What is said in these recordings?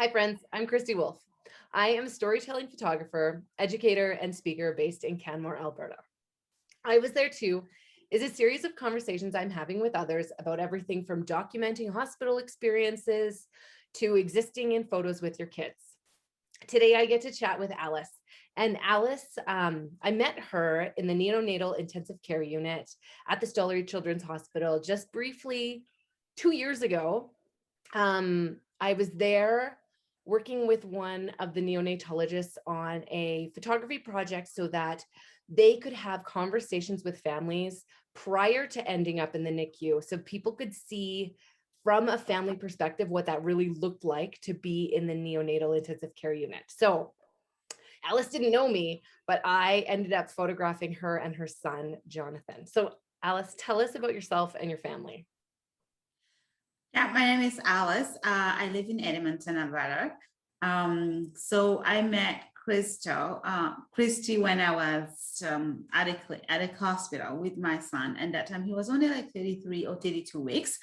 Hi friends, I'm Kristy Wolfe. I am a storytelling photographer, educator, and speaker based in Canmore, Alberta. I Was There Too is a series of conversations I'm having with others about everything from documenting hospital experiences to existing in photos with your kids. Today I get to chat with Alice. And Alice, I met her in the Neonatal Intensive Care Unit at the Stollery Children's Hospital just briefly 2 years ago. I was there working with one of the neonatologists on a photography project so that they could have conversations with families prior to ending up in the NICU, so people could see from a family perspective what that really looked like to be in the neonatal intensive care unit. So Alice didn't know me, but I ended up photographing her and her son, Jonathan. So Alice, tell us about yourself and your family. Yeah, my name is Alice. I live in Edmonton, Alberta. So I met Kristy, when I was at a hospital with my son. And that time he was only like 33 or 32 weeks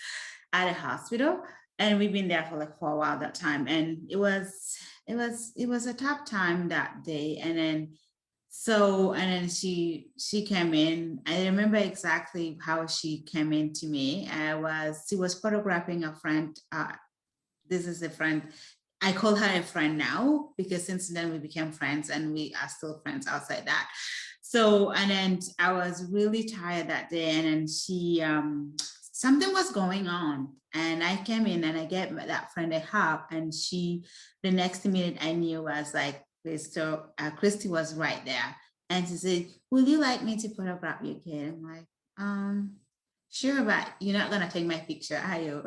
at a hospital. And we've been there for a while that time. And it was a tough time that day. And then she came in. I remember exactly how she came in to me. She was photographing a friend. This is a friend. I call her a friend now because since then we became friends and we are still friends outside that. So, and then I was really tired that day, and then she something was going on, and I came in and I gave that friend a hug, and the next minute I knew was like, Kristy was right there. And she said, "Would you like me to photograph your kid?" I'm like, sure, but you're not gonna take my picture, are you?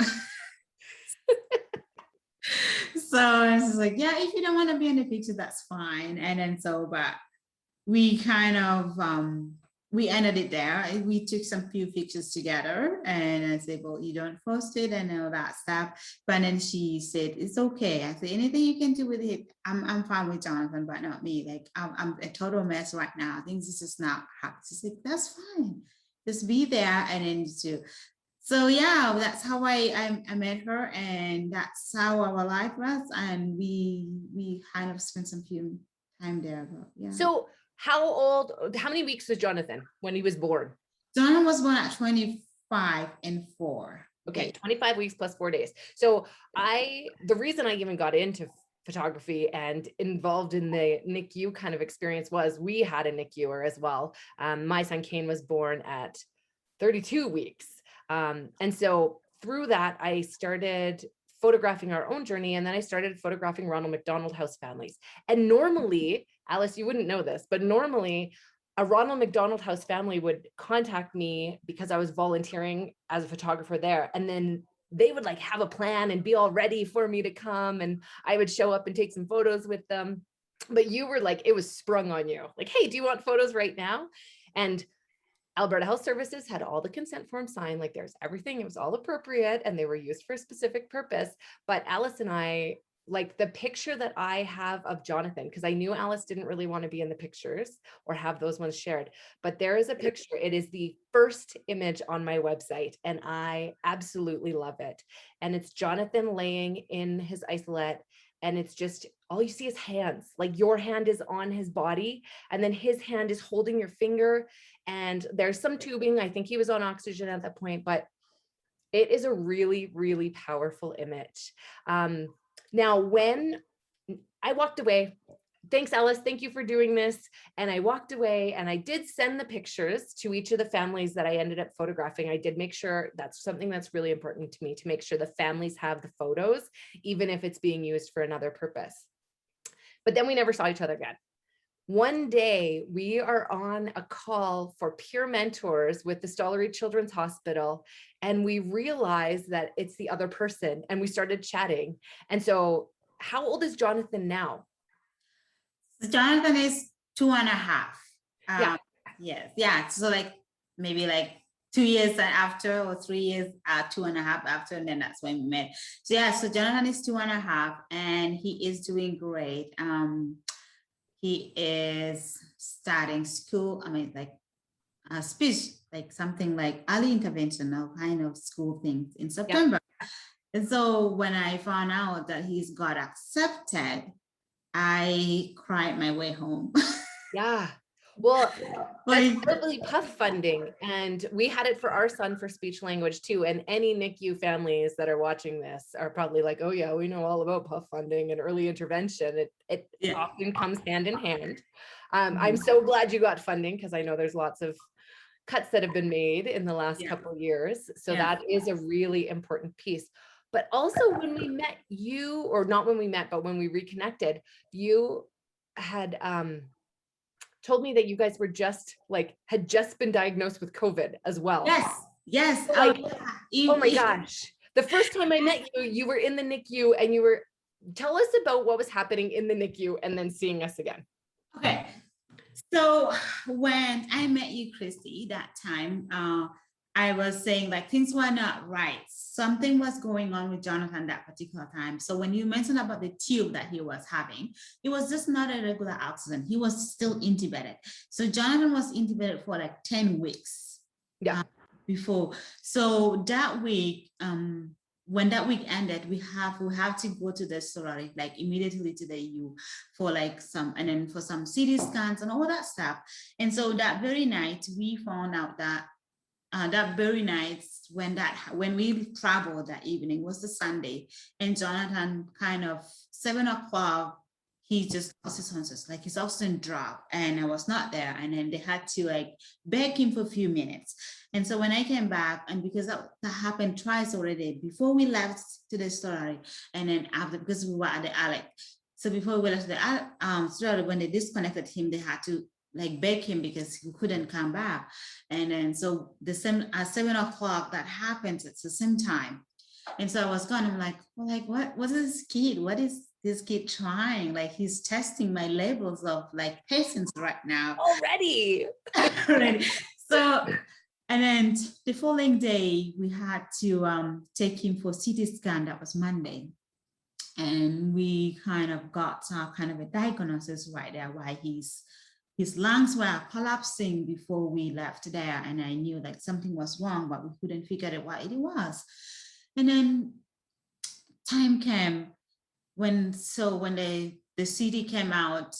So it's like, yeah, if you don't want to be in the picture, that's fine. And then but we kind of we ended it there. We took some few pictures together, and I said, well, you don't post it and all that stuff. But then she said, it's okay. I said, anything you can do with it, I'm fine with Jonathan, but not me. Like I'm a total mess right now. Things is just not happening. She's like, that's fine. Just be there. And then so yeah, that's how I met her, and that's how our life was. And we kind of spent some few time there. But yeah. So how many weeks was Jonathan when he was born? Jonathan was born at 25 and 4. Okay, 25 weeks plus 4 days. So the reason I even got into photography and involved in the NICU kind of experience was we had a NICUer as well. My son Kane was born at 32 weeks. And so through that, I started photographing our own journey. And then I started photographing Ronald McDonald House families. And normally, Alice, you wouldn't know this, but normally a Ronald McDonald House family would contact me because I was volunteering as a photographer there. And then they would like have a plan and be all ready for me to come. And I would show up and take some photos with them. But you were like, it was sprung on you. Like, hey, do you want photos right now? And Alberta Health Services had all the consent forms signed, like there's everything, it was all appropriate and they were used for a specific purpose. But Alice and I, like the picture that I have of Jonathan, because I knew Alice didn't really want to be in the pictures or have those ones shared, but there is a picture. It is the first image on my website and I absolutely love it. And it's Jonathan laying in his isolette, and it's just all you see is hands. Like your hand is on his body and then his hand is holding your finger, and there's some tubing. I think he was on oxygen at that point, but it is a really, really powerful image. Now, when I walked away, thanks, Alice, thank you for doing this. And I walked away and I did send the pictures to each of the families that I ended up photographing. I did make sure that's something that's really important to me, to make sure the families have the photos, even if it's being used for another purpose. But then we never saw each other again. One day we are on a call for peer mentors with the Stollery Children's Hospital, and we realized that it's the other person, and we started chatting. And so how old is Jonathan now? Jonathan is 2.5. Yeah. Yes. Yeah. So like maybe like 2 years after, or 3 years, 2.5 after, and then that's when we met. So yeah, so Jonathan is 2.5 and he is doing great. He is starting school. I mean, like speech, like something like early interventional kind of school things in September. And so when I found out that he's got accepted, I cried my way home. Yeah. Well, that's Like, probably PUF funding. And we had it for our son for speech language too. And any NICU families that are watching this are probably like, oh yeah, we know all about PUF funding and early intervention. It yeah. often comes hand in hand. I'm so glad you got funding, because I know there's lots of cuts that have been made in the last couple of years. So that is a really important piece. But also when we met you, or not when we met, but when we reconnected, you had told me that you guys were had just been diagnosed with COVID as well. Yes. So oh my gosh. The first time I met you, you were in the NICU and tell us about what was happening in the NICU and then seeing us again. Okay. So when I met you, Kristy, that time, I was saying like things were not right. Something was going on with Jonathan that particular time. So when you mentioned about the tube that he was having, it was just not a regular accident. He was still intubated. So Jonathan was intubated for like 10 weeks. Yeah. Before. So that week, when that week ended, we have to go to the Sorority, like immediately to the EU for like and then for some CT scans and all that stuff. And so that very night, we found out that that very night when we traveled that evening was the Sunday, and Jonathan kind of 7 o'clock, he just lost his senses, like his oxygen dropped, and I was not there. And then they had to like beg him for a few minutes. And so when I came back, and because that happened twice already, before we left to the story, and then after, because we were at the Alec. So before we left the story, when they disconnected him, they had to like beg him because he couldn't come back. And then so the same at 7 o'clock that happened at the same time. And so I was gone. I'm like, well, like what is this kid? What is this kid trying? Like he's testing my levels of like patience right now. Already. So, and then the following day we had to take him for CT scan. That was Monday. And we kind of got kind of a diagnosis right there why his lungs were collapsing before we left there. And I knew like something was wrong, but we couldn't figure out what it was. And then time came when the CD came out,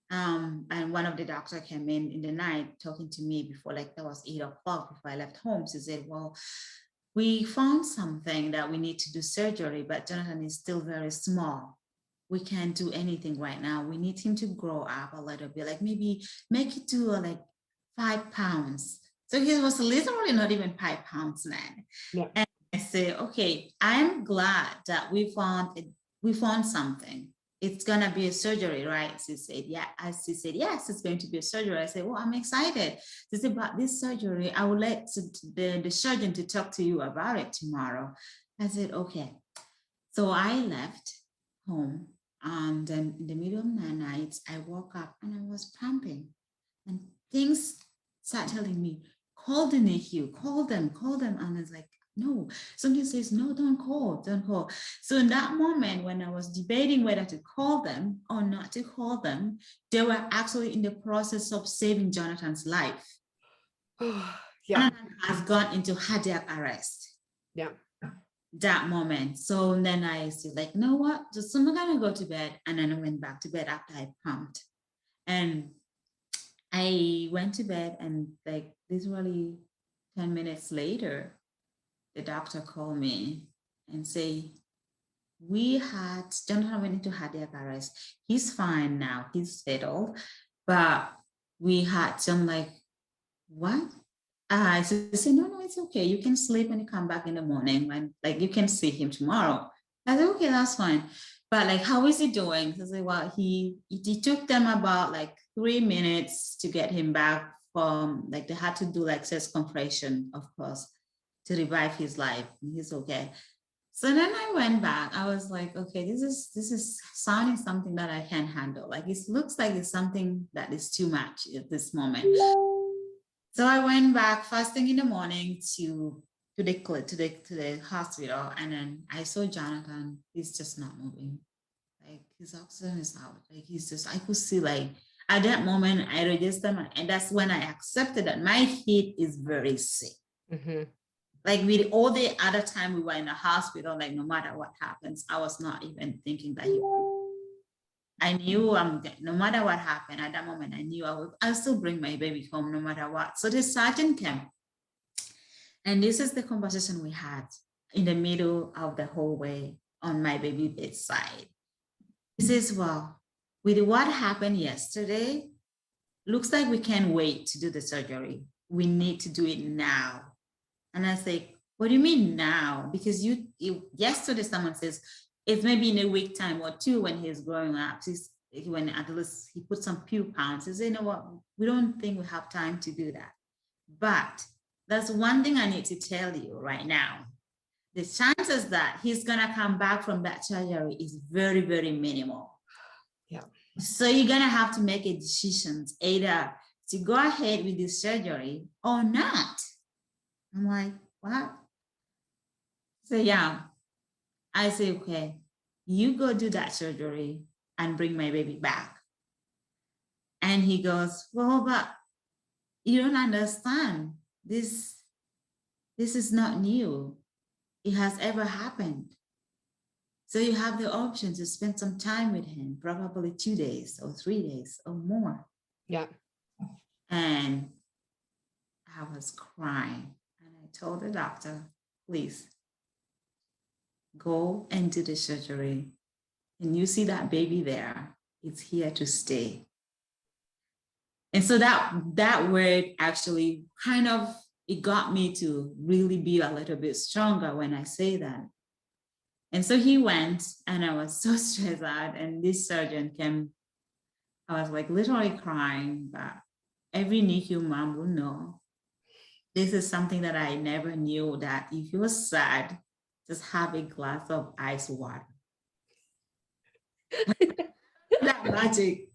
and one of the doctors came in the night talking to me before, like that was 8 o'clock before I left home. She said, well, we found something that we need to do surgery, but Jonathan is still very small. We can't do anything right now. We need him to grow up a little bit, like maybe make it to like 5 pounds. So he was literally not even 5 pounds then. Yeah. And I said, okay, I'm glad that we found something. It's gonna be a surgery, right? She said, yeah. She said, yes, it's going to be a surgery. I said, well, I'm excited. She said, about this surgery, I will let the surgeon to talk to you about it tomorrow. I said, okay. So I left home, and then in the middle of the night, I woke up and I was pumping, and things start telling me, call the NICU, call them. And I was like, no. Something says, no, don't call. So in that moment, when I was debating whether to call them or not to call them, they were actually in the process of saving Jonathan's life. Yeah. Jonathan has gone into cardiac arrest. Yeah. That moment. So then I said, like, you know what? Just I'm gonna go to bed. And then I went back to bed after I pumped. And I went to bed, and like literally 10 minutes later, the doctor called me and say, Jonathan went into cardiac arrest. He's fine now, he's settled, but we had some like, what? I said, no, it's okay. You can sleep and you come back in the morning, and like you can see him tomorrow. I said, okay, that's fine. But like, how is he doing? I said, well, he took them about like 3 minutes to get him back from, like they had to do like chest compression, of course, to revive his life. He's okay. So then I went back. I was like, okay, this is sounding something that I can handle. Like it looks like it's something that is too much at this moment. So I went back first thing in the morning to the hospital, and then I saw Jonathan. He's just not moving. Like his oxygen is out. Like I could see like at that moment I registered, and that's when I accepted that my head is very sick. Mm-hmm. Like with all the other time we were in the hospital, like no matter what happens, I was not even thinking that I knew no matter what happened at that moment, I knew I'll still bring my baby home no matter what. So the sergeant came, and this is the conversation we had in the middle of the hallway on my baby bedside. He says, well, with what happened yesterday, looks like we can't wait to do the surgery. We need to do it now. And I say, what do you mean now? Because yesterday someone says, it's maybe in a week time or two when he's growing up. When at least he put some few pounds. He said, you know what? We don't think we have time to do that. But that's one thing I need to tell you right now. The chances that he's gonna come back from that surgery is very, very minimal. Yeah. So you're gonna have to make a decision either to go ahead with the surgery or not. I'm like, what? So yeah, I say, okay, you go do that surgery and bring my baby back. And he goes, well, but you don't understand. This is not new. It has ever happened. So you have the option to spend some time with him, probably 2 days or 3 days or more. Yeah. And I was crying. And I told the doctor, please go and do the surgery. And you see that baby there, it's here to stay. And so that word actually kind of, it got me to really be a little bit stronger when I say that. And so he went, and I was so stressed out. And this surgeon came, I was like literally crying, but every NICU mom will know. This is something that I never knew, that if you were sad, just have a glass of ice water. That magic.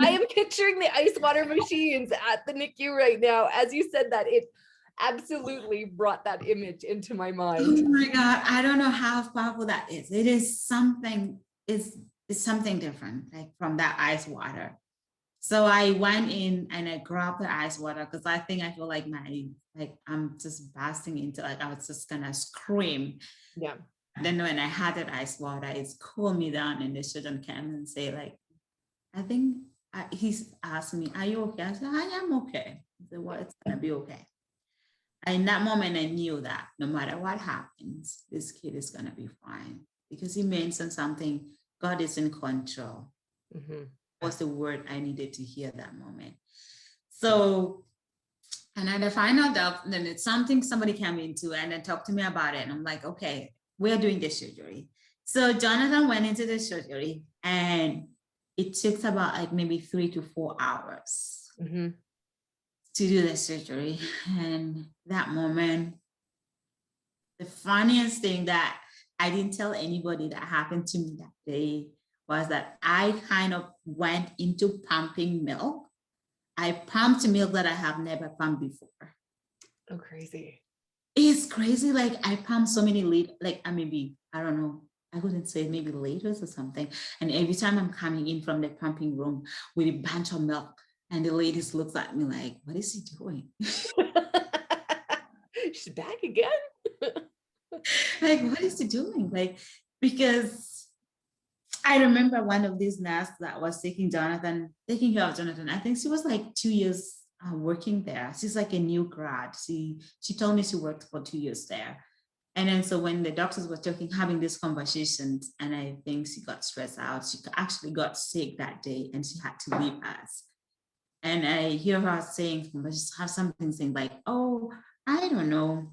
I am picturing the ice water machines at the NICU right now. As you said that, it absolutely brought that image into my mind. Oh my God, I don't know how powerful that is. It is something, it's something different, like from that ice water. So I went in and I grabbed the ice water because I feel like I'm just bursting into, like I was just gonna scream. Yeah. Then when I had that ice water, it's cooled me down, and the surgeon came and say, like, he's asked me, are you okay? I said, I am okay. He said, well, it's gonna be okay. And in that moment, I knew that no matter what happens, this kid is gonna be fine, because he mentioned something, God is in control. Mm-hmm. Was the word I needed to hear that moment. So, and at the final doubt, then it's something somebody came into and then talked to me about it. And I'm like, okay, we're doing the surgery. So Jonathan went into the surgery, and it took about like maybe 3 to 4 hours to do the surgery. And that moment, the funniest thing that I didn't tell anybody that happened to me that day was that I kind of went into pumping milk. I pumped milk that I have never pumped before. Oh, crazy. It's crazy. Like I pumped so many liters, like I don't know, I wouldn't say maybe liters or something. And every time I'm coming in from the pumping room with a bunch of milk, and the ladies looks at me like, what is he doing? She's back again. Like, what is he doing? Like, because I remember one of these nurses that was taking care of Jonathan. I think she was like 2 years working there. She's like a new grad. She told me she worked for 2 years there. And then so when the doctors were having these conversations, and I think she got stressed out, she actually got sick that day and she had to leave us. And I hear her saying, have something saying like, oh, I don't know.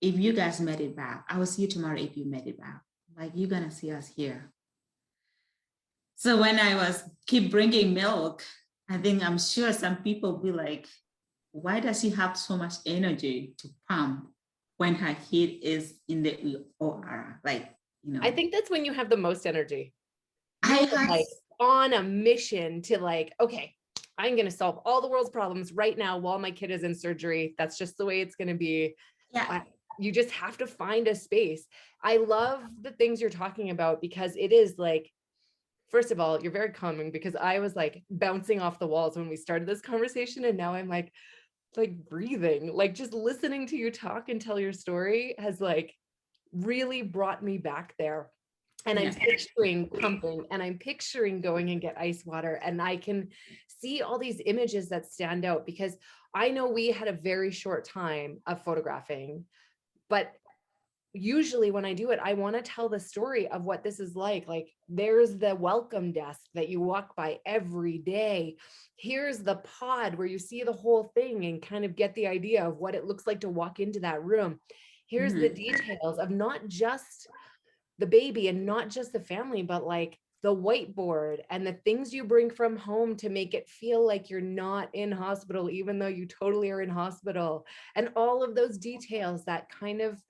If you guys made it back, I will see you tomorrow if you made it back. Like, you're gonna see us here. So when I keep bringing milk, I'm sure some people be like, why does she have so much energy to pump when her kid is in the OR? Like, I think that's when you have the most energy. You're like on a mission to like, okay, I'm going to solve all the world's problems right now while my kid is in surgery. That's just the way it's going to be. Yeah. You just have to find a space. I love the things you're talking about, because it is like, first of all, you're very calming, because I was like bouncing off the walls when we started this conversation. And now I'm like, like breathing, like just listening to you talk and tell your story has like really brought me back there. And I'm picturing pumping, and I'm picturing going and get ice water, and I can see all these images that stand out, because I know we had a very short time of photographing, but usually when I do it, I want to tell the story of what this is like. Like, there's the welcome desk that you walk by every day. Here's the pod where you see the whole thing and kind of get the idea of what it looks like to walk into that room. Here's the details of not just the baby and not just the family, but like the whiteboard and the things you bring from home to make it feel like you're not in hospital, even though you totally are in hospital. And all of those details that kind of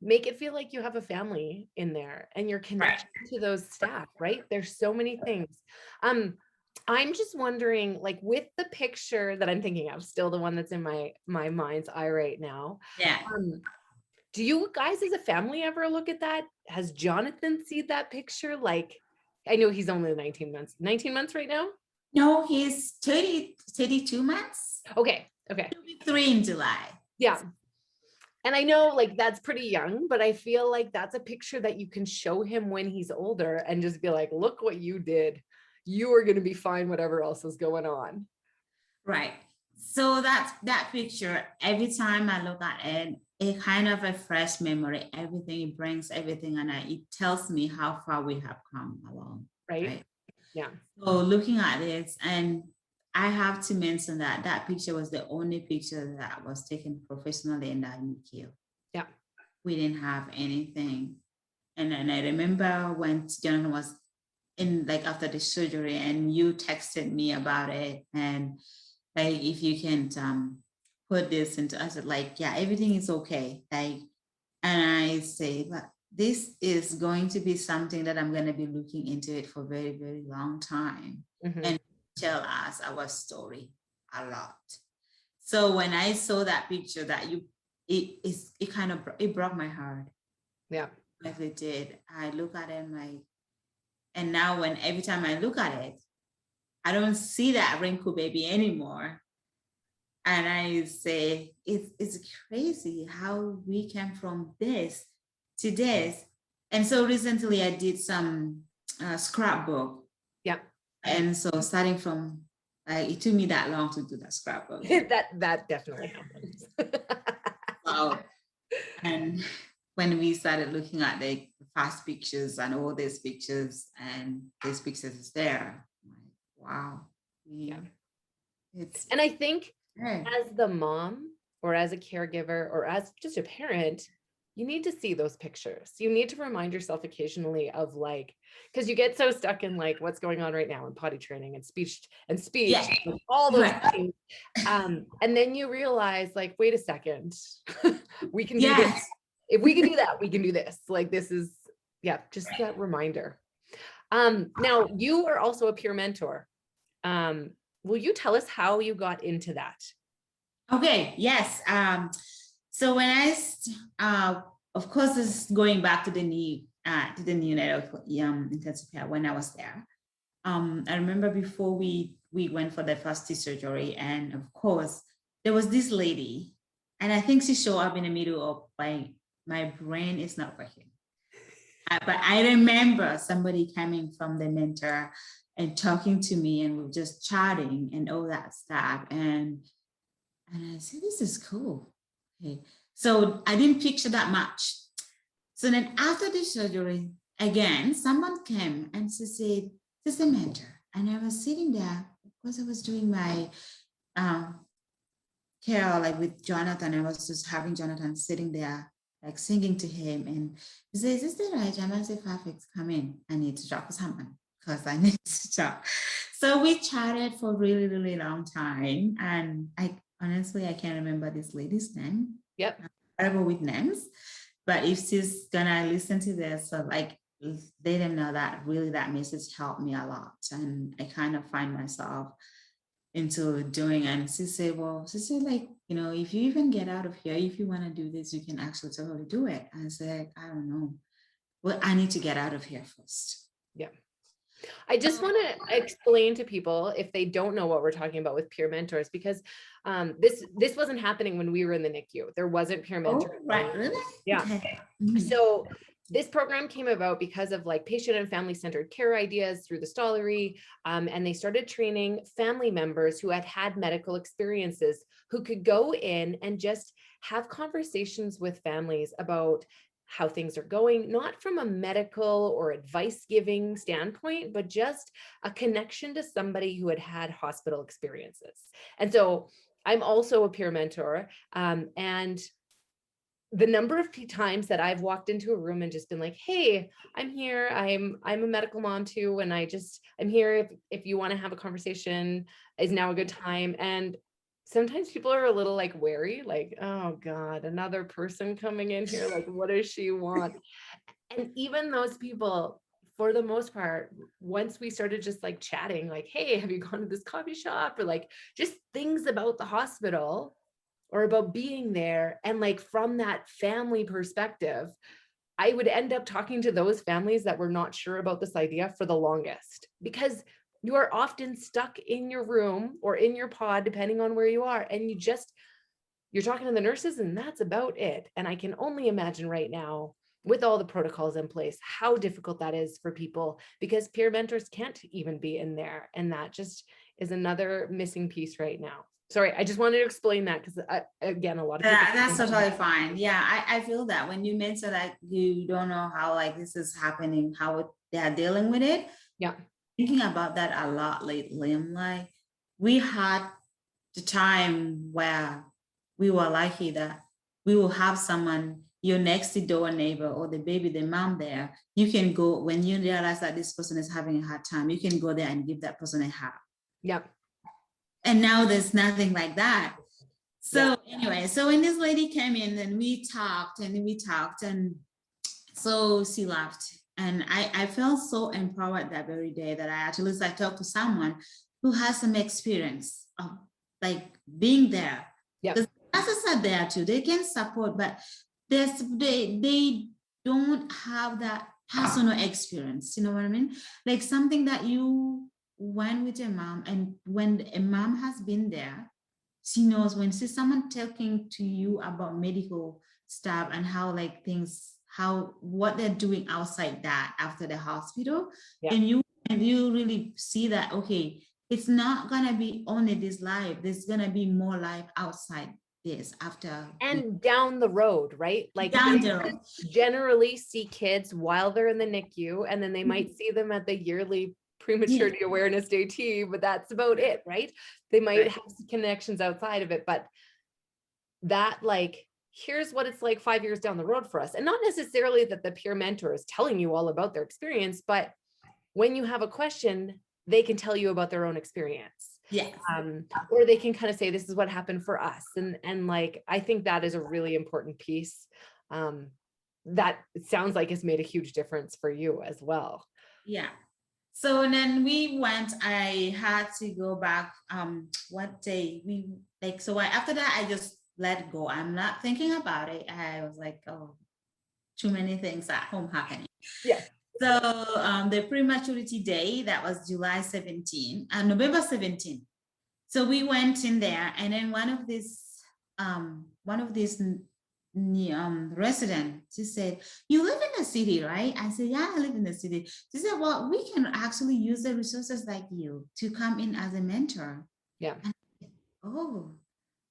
make it feel like you have a family in there and you're connected to those staff, right? There's so many things. I'm just wondering, like, with the picture that I'm thinking of, still the one that's in my mind's eye right now. Yeah. Do you guys as a family ever look at that? Has Jonathan seen that picture? Like, I know he's only 19 months right now. No, he's 32 months. Okay. He'll be 3 in July. Yeah. And I know, like, that's pretty young, but I feel like that's a picture that you can show him when he's older and just be like, look what you did. You are going to be fine, whatever else is going on. Right. So that picture, every time I look at it, it kind of a fresh memory, everything, it brings everything, and it tells me how far we have come along. Right? Yeah. So looking at this, and I have to mention that that picture was the only picture that was taken professionally in that NICU. Yeah. We didn't have anything. And then I remember when Jonathan was in, like, after the surgery, and you texted me about it, and like, if you can put this into, I said, like, yeah, everything is okay. Like, and I say, but this is going to be something that I'm going to be looking into it for a very, very long time, and tell us our story a lot. So when I saw that picture that it broke my heart. Yeah. As it did. I look at it and now every time I look at it, I don't see that wrinkle baby anymore. And I say, it's crazy how we came from this to this. And so recently I did some scrapbook. Yeah. And so starting from, it took me that long to do that scrapbook. that definitely happens. Wow. And when we started looking at the past pictures and all these pictures, and these pictures is there, like, wow. Yeah. And I think as the mom or as a caregiver or as just a parent, you need to see those pictures. You need to remind yourself occasionally of, like, because you get so stuck in like what's going on right now in potty training and speech and all those things. And then you realize, like, wait a second, we can do this. If we can do that, we can do this. Like, this is, just that reminder. Now you are also a peer mentor. Will you tell us how you got into that? Okay, yes. So when of course, this is going back to the neonatal intensive care when I was there. I remember before we went for the first surgery, and of course there was this lady, and I think she showed up in the middle of my brain is not working. But I remember somebody coming from the mentor and talking to me, and we were just chatting and all that stuff. And I said, this is cool. Okay. So I didn't picture that much. So then after the surgery, again, someone came and she said, this is a mentor. And I was sitting there because I was doing my care, like with Jonathan. I was just having Jonathan sitting there, like singing to him. And he says, is this the right time? I said, perfect, come in. I need to talk with someone because I need to talk. So we chatted for a really, really long time. And honestly, I can't remember this lady's name. Yep. I'm terrible with names. But if she's gonna listen to this, so like, they didn't know that really that message helped me a lot. And I kind of find myself into doing, and she said, like, if you even get out of here, if you want to do this, you can actually totally do it. I said, I don't know. Well, I need to get out of here first. Yeah. I just want to explain to people if they don't know what we're talking about with peer mentors, because this wasn't happening when we were in the NICU. There wasn't peer Oh, mentors. right, really? Yeah. Okay. So this program came about because of like patient and family centered care ideas through the Stollery, and they started training family members who had had medical experiences who could go in and just have conversations with families about how things are going, not from a medical or advice giving standpoint, but just a connection to somebody who had had hospital experiences. And so I'm also a peer mentor, and the number of times that I've walked into a room and just been like, hey, I'm here. I'm a medical mom too. And I'm here if you want to have a conversation, is now a good time. And sometimes people are a little like wary, like, oh God, another person coming in here. Like, what does she want? And even those people, for the most part, once we started just like chatting, like, hey, have you gone to this coffee shop? Or like just things about the hospital or about being there. And like from that family perspective, I would end up talking to those families that were not sure about this idea for the longest, because you are often stuck in your room or in your pod, depending on where you are. And you're talking to the nurses and that's about it. And I can only imagine right now, with all the protocols in place, how difficult that is for people, because peer mentors can't even be in there. And that just is another missing piece right now. Sorry, I just wanted to explain that because again, a lot of people. That's totally fine. Yeah, I feel that when you mentioned that you don't know how like this is happening, they are dealing with it. Yeah. Thinking about that a lot lately. I'm like, we had the time where we were lucky that we will have someone, your next door neighbor or the mom there. You can go when you realize that this person is having a hard time, you can go there and give that person a hug. Yeah. And now there's nothing like that. So anyway, so when this lady came in and we talked, and so she laughed. And I felt so empowered that very day that I talked to someone who has some experience of like being there. Yeah. The classes are there too. They can support, but they don't have that personal experience. You know what I mean? Like something that you went with your mom, and when a mom has been there, she knows when she's someone talking to you about medical stuff and how like things, what they're doing outside that after the hospital. Yeah. And you really see that, okay, it's not gonna be only this life, there's gonna be more life outside this after. And down the road, right? Like Down the road. Generally see kids while they're in the NICU, and then they might see them at the yearly Prematurity Awareness Day tea, but that's about it, right? They might have connections outside of it, but that like, here's what it's like 5 years down the road for us. And not necessarily that the peer mentor is telling you all about their experience, but when you have a question, they can tell you about their own experience. Yeah. Or they can kind of say, this is what happened for us. And like, I think that is a really important piece. That it sounds like has made a huge difference for you as well. Yeah. So then we went, I had to go back, what day after that, I just let go. I'm not thinking about it. I was like, oh, too many things at home happening. Yeah. So the prematurity day, that was July 17 and November 17. So we went in there, and then one of these resident, she said, you live in the city, right? I said, yeah, I live in the city. She said, well, we can actually use the resources like you to come in as a mentor. Yeah. And, oh,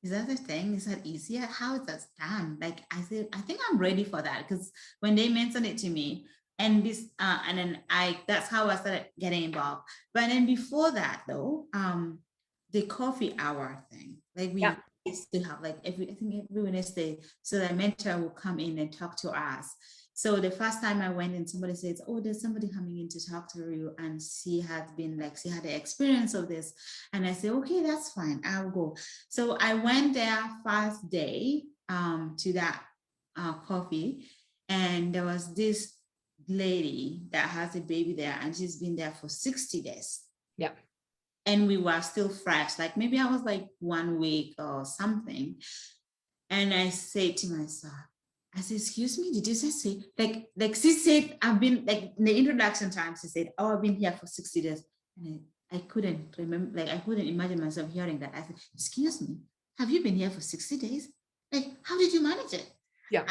is that the thing? Is that easier? How is that done? Like I said, I think I'm ready for that, because when they mentioned it to me, and this, and then that's how I started getting involved. But then before that though, the coffee hour thing, like we used to have like every Wednesday, so the mentor will come in and talk to us. So the first time I went in, somebody says, oh, there's somebody coming in to talk to you, and she had the experience of this. And I said, okay, that's fine, I'll go. So I went there first day to that coffee, and there was this lady that has a baby there, and she's been there for 60 days. Yeah. And we were still fresh, like maybe I was like 1 week or something. And I say to myself, I said, excuse me, did you just say, like she said, I've been, like in the introduction time, she said, oh, I've been here for 60 days. And I couldn't remember, like I couldn't imagine myself hearing that. I said, excuse me, have you been here for 60 days? Like, how did you manage it? Yeah.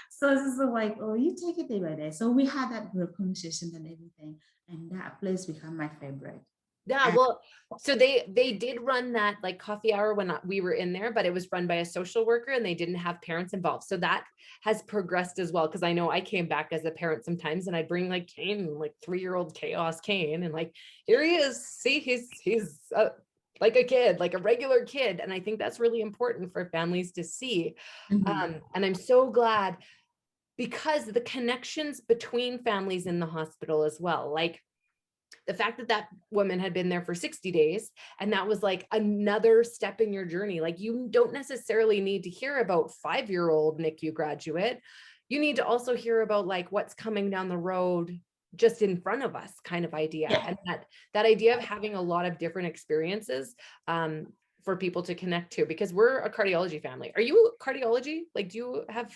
So this is like, oh, you take it day by day. So we had that group conversation and everything. And that place became my favorite. Yeah, well, so they did run that like coffee hour when we were in there, but it was run by a social worker and they didn't have parents involved. So that has progressed as well. Cause I know I came back as a parent sometimes and I'd bring like Kane, like 3-year-old chaos Kane, and like, here he is. See, he's like a kid, like a regular kid. And I think that's really important for families to see. Mm-hmm. And I'm so glad, because the connections between families in the hospital as well, like the fact that that woman had been there for 60 days and that was like another step in your journey. Like you don't necessarily need to hear about 5-year-old NICU graduate. You need to also hear about like what's coming down the road just in front of us kind of idea. Yeah. And that idea of having a lot of different experiences for people to connect to, because we're a cardiology family. Are you cardiology? Like, do you have?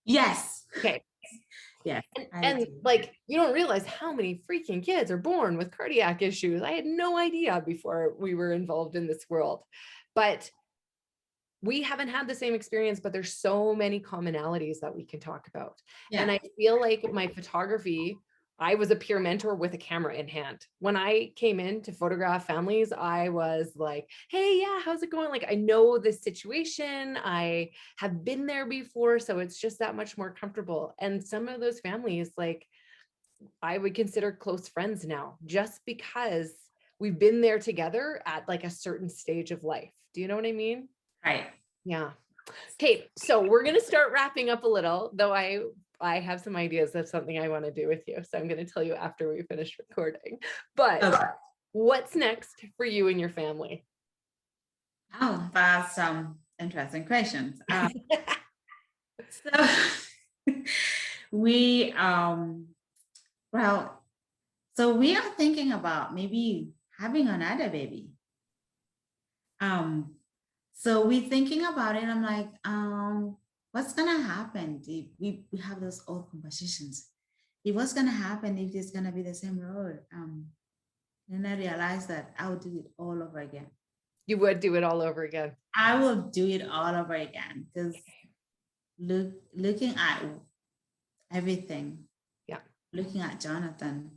Yes. Okay. Yeah. And like, you don't realize how many freaking kids are born with cardiac issues. I had no idea before we were involved in this world, but we haven't had the same experience, but there's so many commonalities that we can talk about. Yeah. And I feel like my photography, I was a peer mentor with a camera in hand. When I came in to photograph families, I was like, hey, yeah, how's it going? Like, I know this situation. I have been there before. So it's just that much more comfortable. And some of those families, like, I would consider close friends now, just because we've been there together at like a certain stage of life. Do you know what I mean? Right. Yeah. Okay, so we're going to start wrapping up a little, though I have some ideas of something I want to do with you. So I'm going to tell you after we finish recording. But Okay. what's next for you and your family? Oh, that's some interesting questions. So we well, so we are thinking about maybe having another baby. So we're thinking about it. I'm like, what's gonna happen if we have those old conversations? What's gonna happen if it's gonna be the same road? Then I realized that I would do it all over again. You would do it all over again. I will do it all over again because looking at everything, yeah, looking at Jonathan,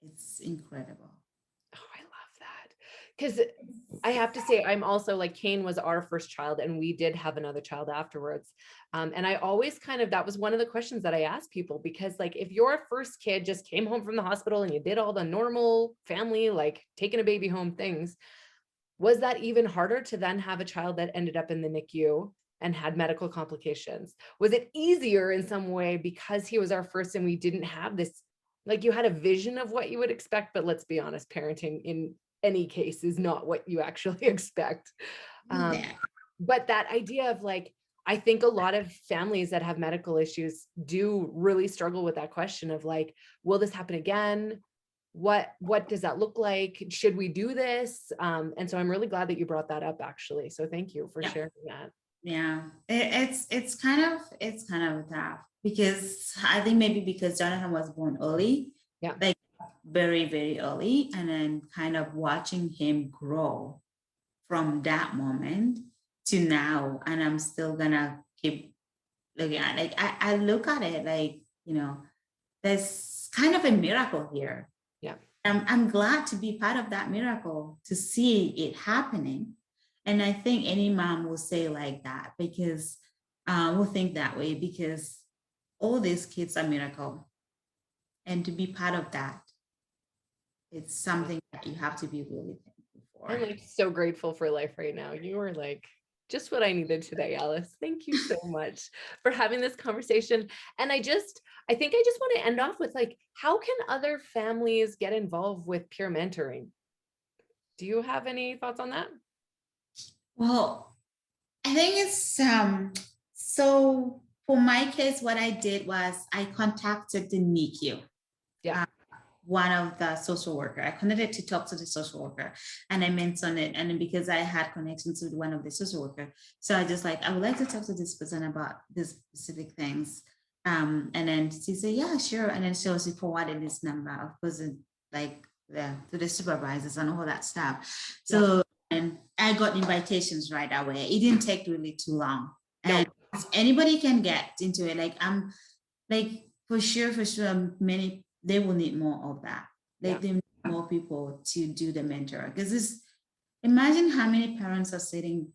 it's incredible. Oh, I love that. Because I have to say, I'm also like, Kane was our first child and we did have another child afterwards. And I always that was one of the questions that I asked people, because like, if your first kid just came home from the hospital and you did all the normal family, like taking a baby home things, was that even harder to then have a child that ended up in the NICU and had medical complications? Was it easier in some way because he was our first and we didn't have this, like you had a vision of what you would expect, but let's be honest, parenting in any case is not what you actually expect. But that idea of like, I think a lot of families that have medical issues do really struggle with that question of like, will this happen again? What does that look like? Should we do this? And so I'm really glad that you brought that up, actually. So thank you for sharing that. Yeah, it's kind of tough because I think maybe because Jonathan was born early, like very, very early, and then kind of watching him grow from that moment to now, and I'm still gonna keep looking at like I look at it like, there's kind of a miracle here. Yeah. I'm glad to be part of that miracle, to see it happening. And I think any mom will say like that, because we'll think that way, because all these kids are miracle. And to be part of that, it's something that you have to be really thankful for. I'm like so grateful for life right now. You were like just what I needed today, Alice. Thank you so much for having this conversation. And I think I just want to end off with like, how can other families get involved with peer mentoring? Do you have any thoughts on that? Well, I think it's so for my case, what I did was I contacted the NICU. Yeah. one of the social worker. I connected to talk to the social worker, and I mentioned it. And then because I had connections with one of the social worker, so I just like, I would like to talk to this person about these specific things. And then she said, yeah, sure. And then she also forwarded this number, of course, like to the supervisors and all that stuff. So, and I got invitations right away. It didn't take really too long. And anybody can get into it. Like, I'm like, for sure, many, they will need more of that. Like, they need more people to do the mentor. Because imagine how many parents are sitting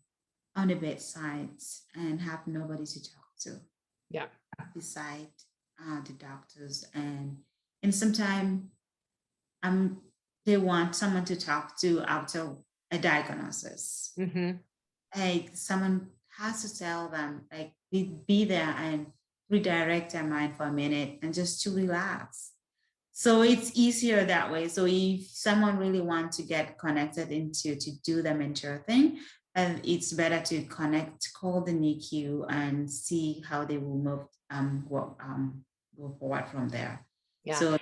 on the bedsides and have nobody to talk to. Yeah. Beside the doctors, and sometimes they want someone to talk to after a diagnosis. Like, someone has to tell them, like, be there and redirect their mind for a minute and just to relax. So it's easier that way. So if someone really wants to get connected into to do the mentor thing, and it's better to call the NICU and see how they will move go forward from there. Yeah. So,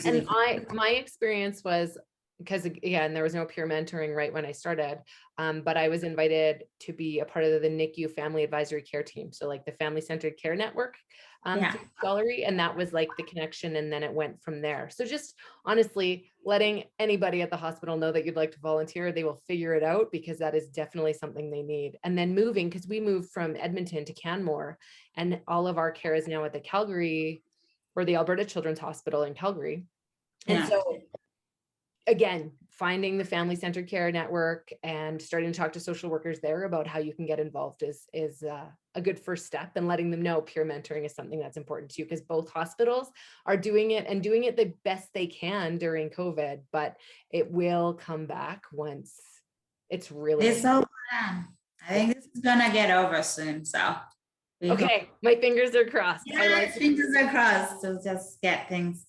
and my experience was, because again, there was no peer mentoring right when I started, but I was invited to be a part of the NICU family advisory care team. So like the family centered care network scholarly, and that was like the connection. And then it went from there. So just honestly, letting anybody at the hospital know that you'd like to volunteer, they will figure it out, because that is definitely something they need. And then moving, because we moved from Edmonton to Canmore, and all of our care is now at the Calgary, or the Alberta Children's Hospital in Calgary. And so again, finding the family centered care network and starting to talk to social workers there about how you can get involved is a good first step, and letting them know peer mentoring is something that's important too, because both hospitals are doing it and doing it the best they can during COVID, but it will come back once it's really. So I think this is gonna get over soon. So okay, my fingers are crossed. Yeah, fingers are crossed. So just get things